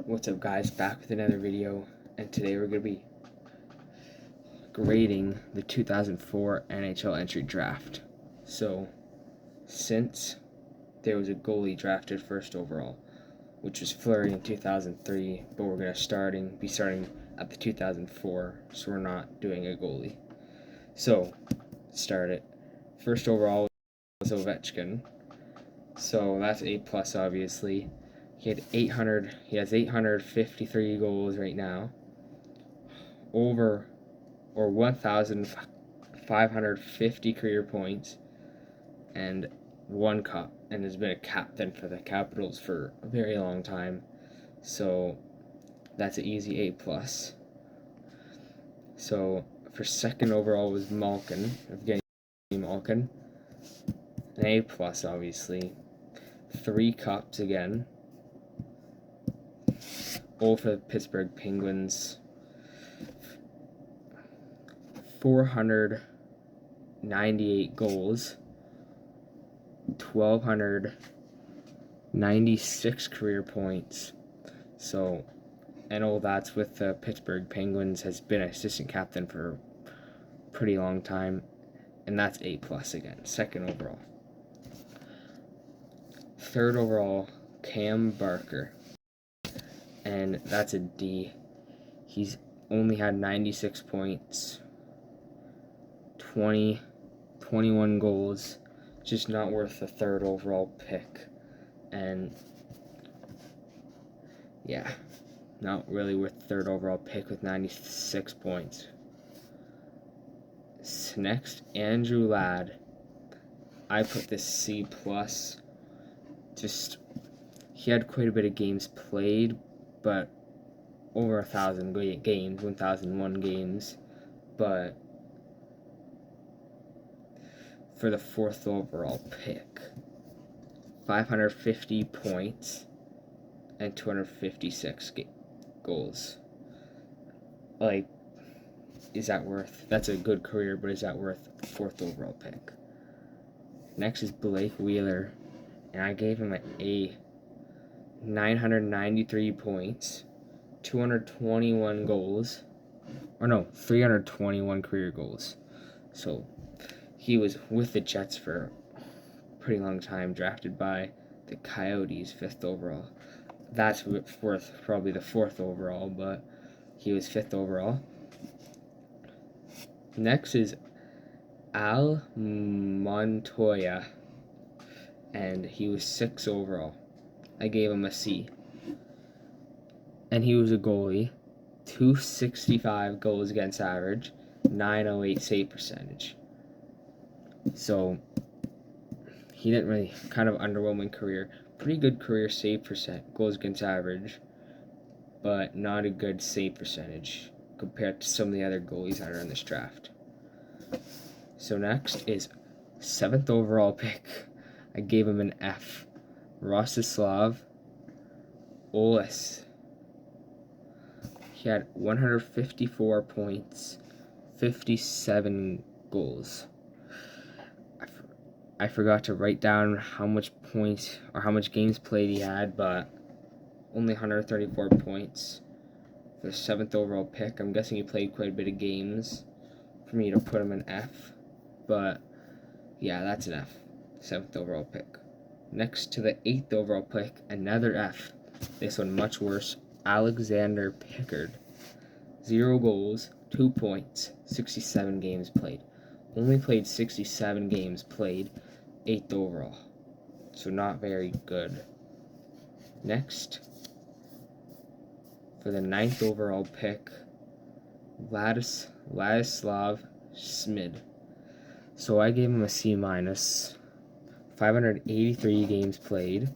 What's up, guys? Back with another video, and today we're going to be grading the 2004 NHL Entry Draft. So, since there was a goalie drafted first overall, which was Fleury in 2003, but we're going to be starting at the 2004, so we're not doing a goalie. So, start it. First overall was Ovechkin, so that's A+, obviously. He has 853 goals right now. Over 1,550 career points and one cup, and has been a captain for the Capitals for a very long time. So that's an easy A+. So for second overall was Evgeny Malkin. An A+, obviously. 3 cups again. All for the Pittsburgh Penguins. 498 goals, 1,296 career points. So, and all that's with the Pittsburgh Penguins. Has been assistant captain for a pretty long time, and that's A+ again. Second overall. Third overall, Cam Barker, and that's a D. He's only had 96 points. 21 goals, just not worth the third overall pick. And yeah, not really worth the third overall pick with 96 points. Next, Andrew Ladd. I put this C+. Just, he had quite a bit of games played, but over 1,000 games, 1,001 games, but for the fourth overall pick, 550 points and 256 goals. Like, is that worth? That's a good career, but is that worth the fourth overall pick? Next is Blake Wheeler, and I gave him an A. 993 points, 221 goals, 321 career goals. So he was with the Jets for a pretty long time, drafted by the Coyotes, 5th overall. That's worth probably the 4th overall, but he was 5th overall. Next is Al Montoya, and he was 6th overall. I gave him a C. And he was a goalie, 265 goals against average, 908 save percentage. So he didn't really, kind of underwhelming career. Pretty good career save percent, goals against average, but not a good save percentage compared to some of the other goalies that are in this draft. So next is 7th overall pick. I gave him an F. Rostislav Oles. He had 154 points, 57 goals. I forgot to write down how much points or how much games played he had, but only 134 points for the 7th overall pick. I'm guessing he played quite a bit of games for me to put him an F, but yeah, that's an F. 7th overall pick. Next to the 8th overall pick, another F. This one much worse. Alexander Pickard. 0 goals, 2 points, 67 games played. Only played 67 games played, 8th overall. So not very good. Next, for the 9th overall pick, Ladislav Smid. So I gave him a C-. 583 games played.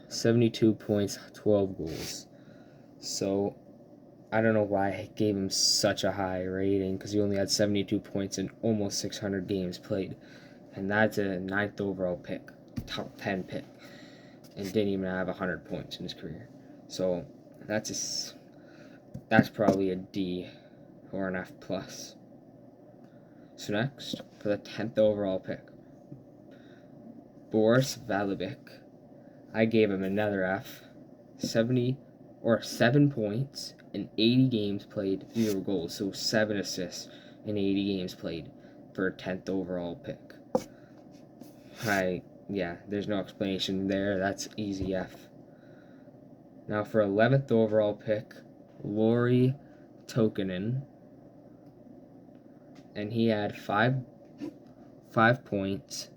72 points, 12 goals. So I don't know why I gave him such a high rating, because he only had 72 points in almost 600 games played. And that's a 9th overall pick, top 10 pick, and didn't even have 100 points in his career. So that's probably a D or an F+. So next, for the 10th overall pick, Boris Valibik. I gave him another F. 7 points in 80 games played, 0 goals. So 7 assists in 80 games played for a 10th overall pick. Yeah, there's no explanation there. That's easy F. Now for 11th overall pick, Lauri Tokinen, and he had 5 points.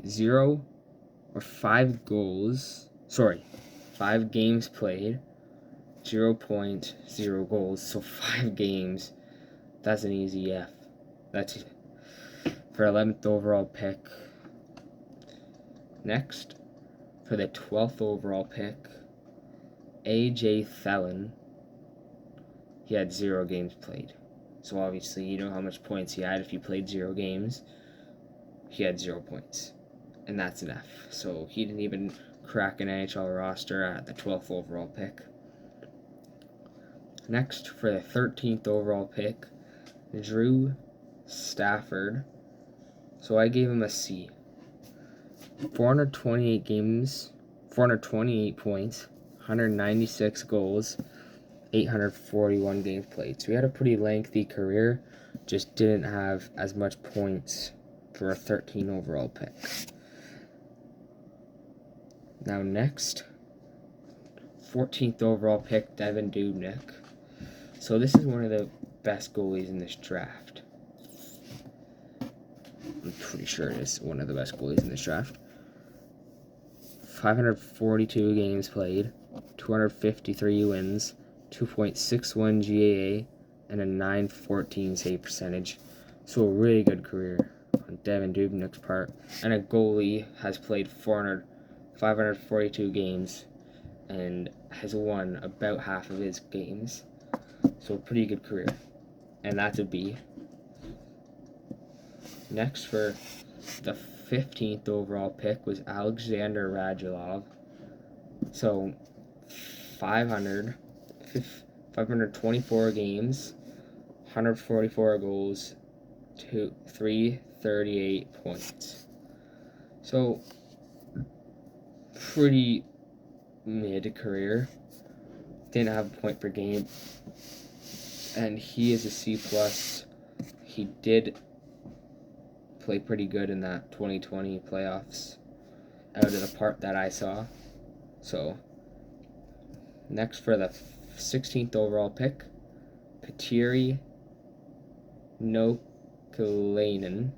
0 or 5 goals. 5 games played, 0 points, 0 goals. So 5 games. That's an easy F. That's for 11th overall pick. Next, for the 12th overall pick, AJ Thelen. He had 0 games played. So obviously you know how much points he had if he played 0 games. He had 0 points. And that's an F. So he didn't even crack an NHL roster at the 12th overall pick. Next, for the 13th overall pick, Drew Stafford. So I gave him a C. 428 games, 428 points, 196 goals, 841 games played. So he had a pretty lengthy career, just didn't have as much points for a 13 overall pick. Now next, 14th overall pick, Devin Dubnyk. So this is one of the best goalies in this draft. I'm pretty sure it is one of the best goalies in this draft. 542 games played, 253 wins, 2.61 GAA, and a .914 save percentage. So a really good career on Devin Dubnyk's part. And a goalie has played 542 games and has won about half of his games. So a pretty good career. And that's a B. Next, for the 15th overall pick, was Alexander Radulov. So 524 games, 144 goals, 338 points. So pretty mid career. Didn't have a point per game. And he is a C+. He did play pretty good in that 2020 playoffs out of the part that I saw. So next, for the 16th overall pick, Petteri Nokelainen.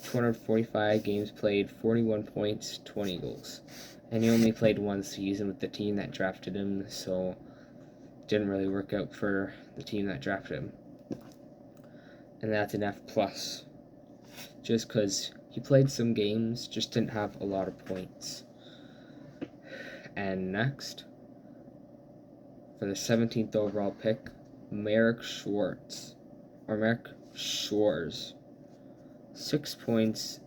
245 games played, 41 points, 20 goals. And he only played 1 season with the team that drafted him, so didn't really work out for the team that drafted him. And that's an F+. Just because he played some games, just didn't have a lot of points. And next, for the 17th overall pick, Marek Schwartz. 6 points,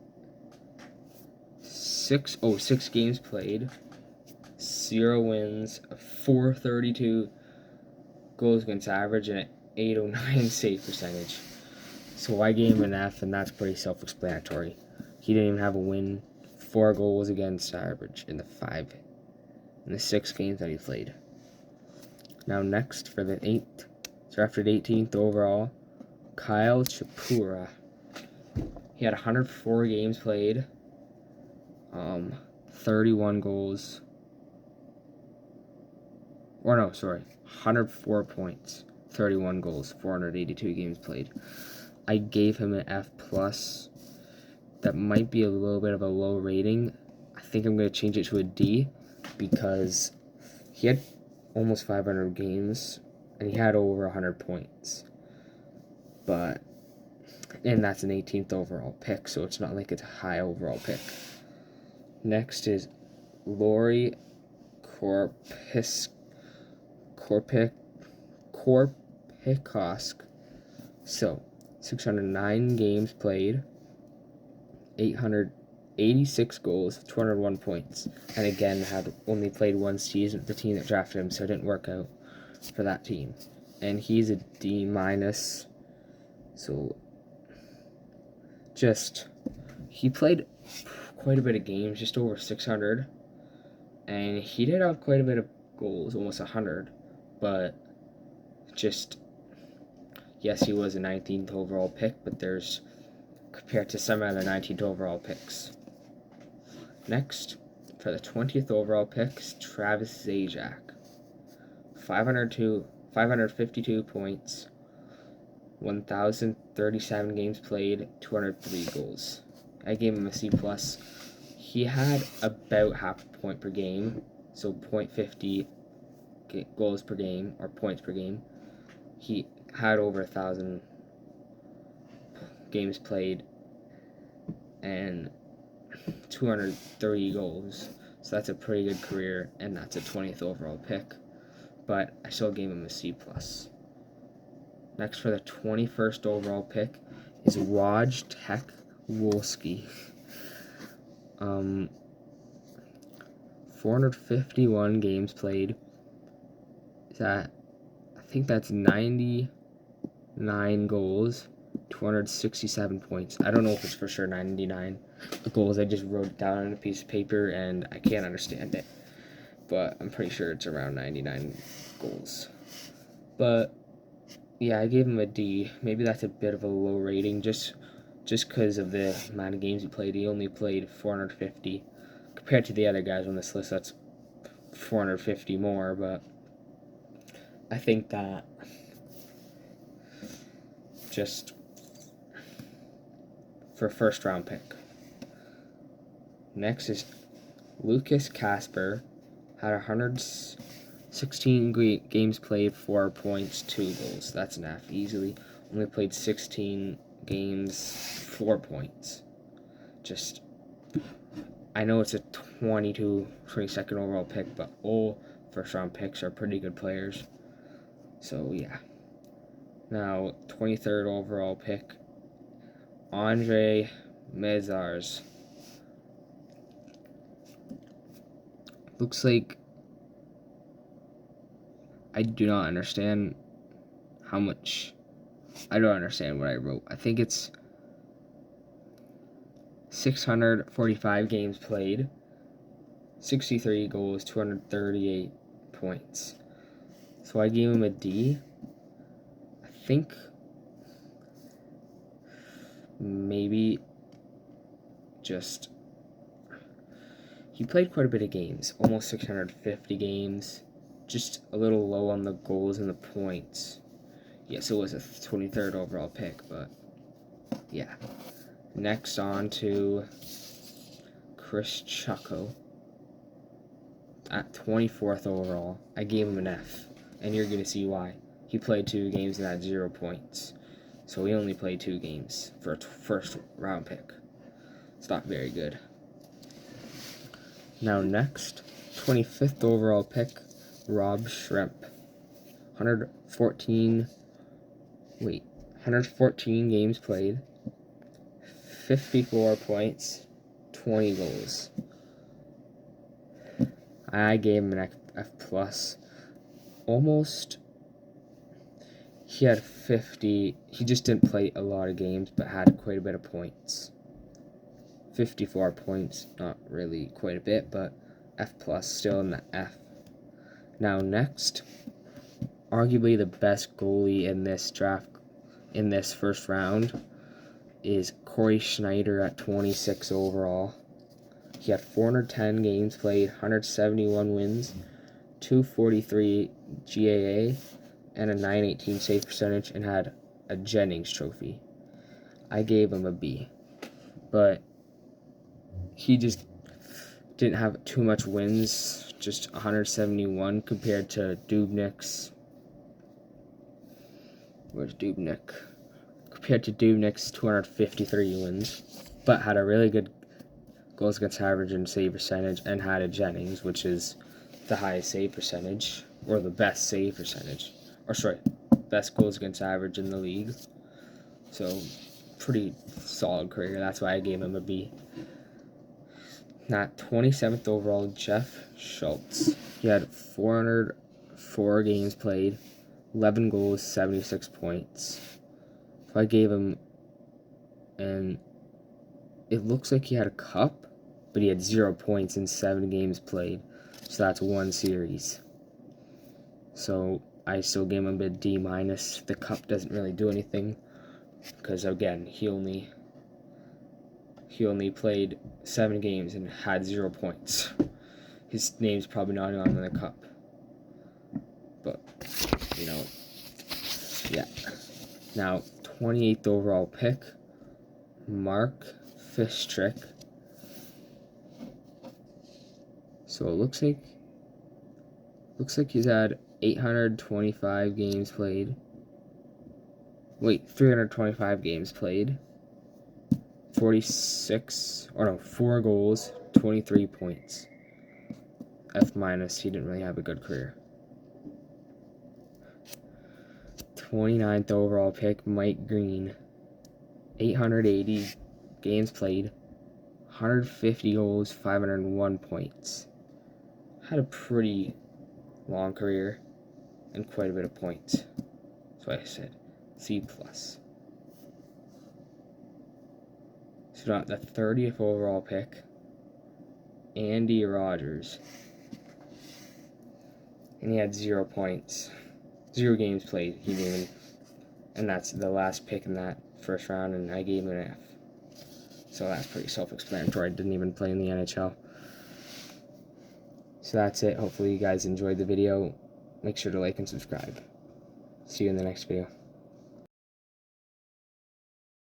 6 games played, 0 wins, a .432 goals against average, and an .809 save percentage. So I gave him an F, and that's pretty self-explanatory. He didn't even have a win, 4 goals against average in the 6 games that he played. Now next, for the drafted 18th overall, Kyle Chapura. He had 104 games played, 31 goals. 104 points, 31 goals, 482 games played. I gave him an F+. That might be a little bit of a low rating. I think I'm going to change it to a D because he had almost 500 games and he had over 100 points. And that's an 18th overall pick, so it's not like it's a high overall pick. Next is Lauri Korpikosk. So 609 games played, 886 goals, 201 points, and again had only played 1 season with the team that drafted him, so it didn't work out for that team. And he's a D-. So he played quite a bit of games, just over 600. And he did have quite a bit of goals, almost 100. But just, yes, he was a 19th overall pick, but there's, compared to some other 19th overall picks. Next, for the 20th overall pick, is Travis Zajac. 552 points, 1,037 games played, 203 goals. I gave him a C+. He had about half a point per game, so 0.50 goals per game, or points per game. He had over 1,000 games played and 230 goals. So that's a pretty good career, and that's a 20th overall pick. But I still gave him a C+. Next, for the 21st overall pick, is Woj Tech Wolski. 451 games played. I think that's 99 goals, 267 points. I don't know if it's for sure 99 goals. I just wrote it down on a piece of paper and I can't understand it. But I'm pretty sure it's around 99 goals. But yeah, I gave him a D. Maybe that's a bit of a low rating just because of the amount of games he played. He only played 450. Compared to the other guys on this list, that's 450 more, but I think that just for a first round pick. Next is Lucas Casper. Had 116 games played, 4 points, 2 goals. That's an F easily. Only played 16 games, 4 points. Just, I know it's a 22nd overall pick, but all first round picks are pretty good players. So yeah. Now, 23rd overall pick, Andre Mezars. Looks like I do not understand how much. I don't understand what I wrote. I think it's 645 games played, 63 goals, 238 points. So I gave him a D. I think maybe just he played quite a bit of games, almost 650 games, just a little low on the goals and the points. Yes, it was a 23rd overall pick, but yeah. Next on to Chris Chucko at 24th overall. I gave him an F, and you're going to see why. He played 2 games and had 0 points. So he only played 2 games for a first round pick. It's not very good. Now next, 25th overall pick, Rob Shrimp. 114 games played, 54 points, 20 goals. I gave him an F+. Almost, he had 50, he just didn't play a lot of games, but had quite a bit of points. 54 points, not really quite a bit, but F+, still in the F. Now next, arguably the best goalie in this draft, in this first round, is Corey Schneider at 26 overall. He had 410 games played, 171 wins, 243 GAA, and a 918 save percentage, and had a Jennings trophy. I gave him a B, but he just didn't have too much wins, just 171 compared to Dubnyk's. Where's Dubnyk? Compared to Dubnyk's 253 wins, but had a really good goals against average and save percentage, and had a Jennings, which is the highest save percentage, or the best save percentage, or sorry, best goals against average in the league. So, pretty solid career. That's why I gave him a B. Not 27th overall, Jeff Schultz. He had 404 games played, 11 goals, 76 points. So I gave him, and it looks like he had a cup, but he had 0 points in 7 games played. So that's 1 series. So I still gave him a D-. The cup doesn't really do anything because, again, he only played 7 games and had 0 points. His name's probably not on the cup. But, you know, yeah. Now, 28th overall pick, Mark Fistrick. So it looks like he's had 825 games played. Wait, 325 games played. 4 goals, 23 points. F-, he didn't really have a good career. 29th overall pick, Mike Green. 880 games played, 150 goals, 501 points. Had a pretty long career and quite a bit of points. So I said C+. So not the 30th overall pick, Andy Rogers. And he had 0 points. 0 games played. He gave him, and that's the last pick in that first round, and I gave him an F. So that's pretty self-explanatory. I didn't even play in the NHL. So that's it. Hopefully you guys enjoyed the video. Make sure to like and subscribe. See you in the next video.